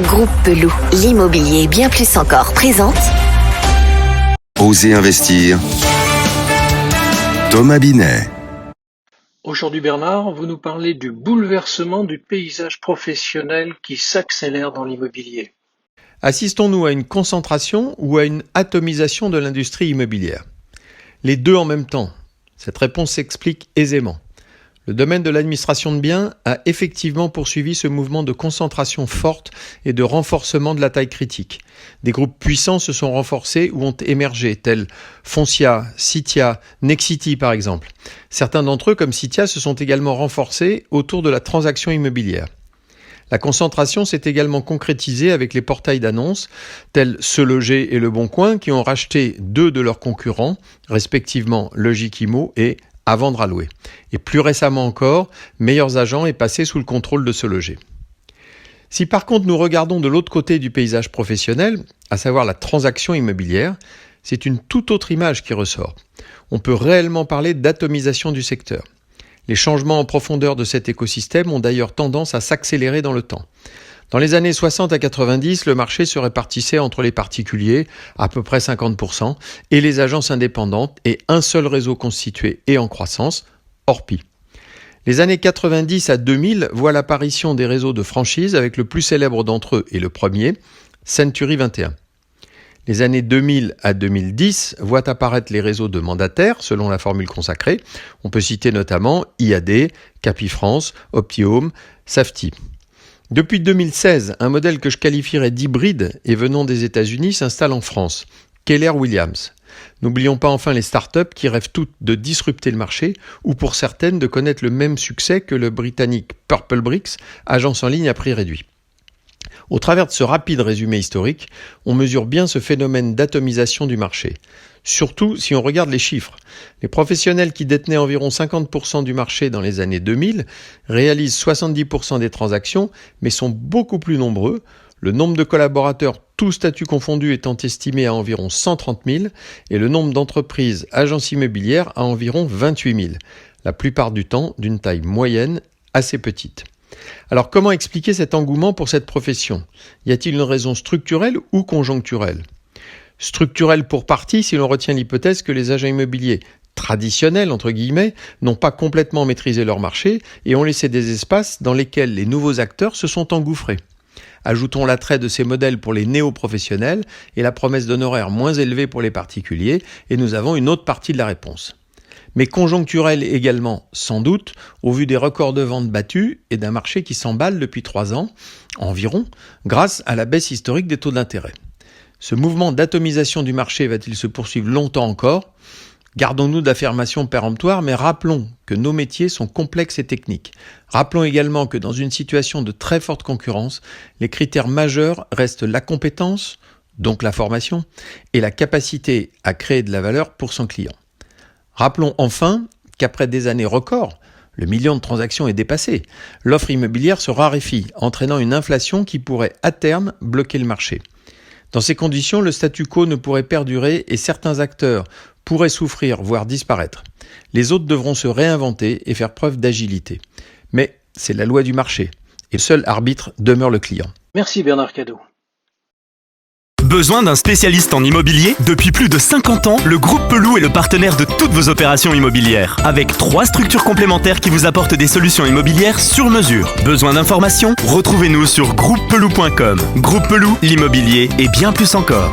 Groupe Pelou, l'immobilier bien plus encore présente. Osez investir. Thomas Binet. Aujourd'hui Bernard, vous nous parlez du bouleversement du paysage professionnel qui s'accélère dans l'immobilier. Assistons-nous à une concentration ou à une atomisation de l'industrie immobilière? Les deux en même temps. Cette réponse s'explique aisément. Le domaine de l'administration de biens a effectivement poursuivi ce mouvement de concentration forte et de renforcement de la taille critique. Des groupes puissants se sont renforcés ou ont émergé, tels Foncia, Citia, Nexity par exemple. Certains d'entre eux, comme Citia, se sont également renforcés autour de la transaction immobilière. La concentration s'est également concrétisée avec les portails d'annonces, tels Se Loger et Le Bon Coin, qui ont racheté deux de leurs concurrents, respectivement Logic-Immo et À Vendre à Louer. Et plus récemment encore, Meilleurs Agents est passé sous le contrôle de Se Loger. Si par contre nous regardons de l'autre côté du paysage professionnel, à savoir la transaction immobilière, c'est une toute autre image qui ressort. On peut réellement parler d'atomisation du secteur. Les changements en profondeur de cet écosystème ont d'ailleurs tendance à s'accélérer dans le temps. Dans les années 60 à 90, le marché se répartissait entre les particuliers, à peu près 50%, et les agences indépendantes, et un seul réseau constitué et en croissance, Orpi. Les années 90 à 2000 voient l'apparition des réseaux de franchise avec le plus célèbre d'entre eux et le premier, Century 21. Les années 2000 à 2010 voient apparaître les réseaux de mandataires selon la formule consacrée. On peut citer notamment IAD, Capifrance, Optihome, Safety. Depuis 2016, un modèle que je qualifierais d'hybride et venant des États-Unis s'installe en France, Keller Williams. N'oublions pas enfin les startups qui rêvent toutes de disrupter le marché ou pour certaines de connaître le même succès que le britannique Purplebricks, agence en ligne à prix réduit. Au travers de ce rapide résumé historique, on mesure bien ce phénomène d'atomisation du marché. Surtout si on regarde les chiffres. Les professionnels qui détenaient environ 50% du marché dans les années 2000 réalisent 70% des transactions, mais sont beaucoup plus nombreux. Le nombre de collaborateurs, tous statuts confondus, étant estimé à environ 130 000 et le nombre d'entreprises agences immobilières à environ 28 000. La plupart du temps d'une taille moyenne assez petite. Alors comment expliquer cet engouement pour cette profession? Y a-t-il une raison structurelle ou conjoncturelle? Structurelle pour partie si l'on retient l'hypothèse que les agents immobiliers traditionnels, entre guillemets, n'ont pas complètement maîtrisé leur marché et ont laissé des espaces dans lesquels les nouveaux acteurs se sont engouffrés. Ajoutons l'attrait de ces modèles pour les néo-professionnels et la promesse d'honoraires moins élevés pour les particuliers et nous avons une autre partie de la réponse. Mais conjoncturel également, sans doute, au vu des records de ventes battus et d'un marché qui s'emballe depuis 3 ans, environ, grâce à la baisse historique des taux d'intérêt. Ce mouvement d'atomisation du marché va-t-il se poursuivre longtemps encore? Gardons-nous d'affirmations péremptoires, mais rappelons que nos métiers sont complexes et techniques. Rappelons également que dans une situation de très forte concurrence, les critères majeurs restent la compétence, donc la formation, et la capacité à créer de la valeur pour son client. Rappelons enfin qu'après des années records, le million de transactions est dépassé. L'offre immobilière se raréfie, entraînant une inflation qui pourrait à terme bloquer le marché. Dans ces conditions, le statu quo ne pourrait perdurer et certains acteurs pourraient souffrir, voire disparaître. Les autres devront se réinventer et faire preuve d'agilité. Mais c'est la loi du marché et le seul arbitre demeure le client. Merci Bernard Cadot. Besoin d'un spécialiste en immobilier? Depuis plus de 50 ans, le groupe Pelou est le partenaire de toutes vos opérations immobilières. Avec 3 structures complémentaires qui vous apportent des solutions immobilières sur mesure. Besoin d'informations? Retrouvez-nous sur groupepelou.com. Groupe Pelou, l'immobilier et bien plus encore.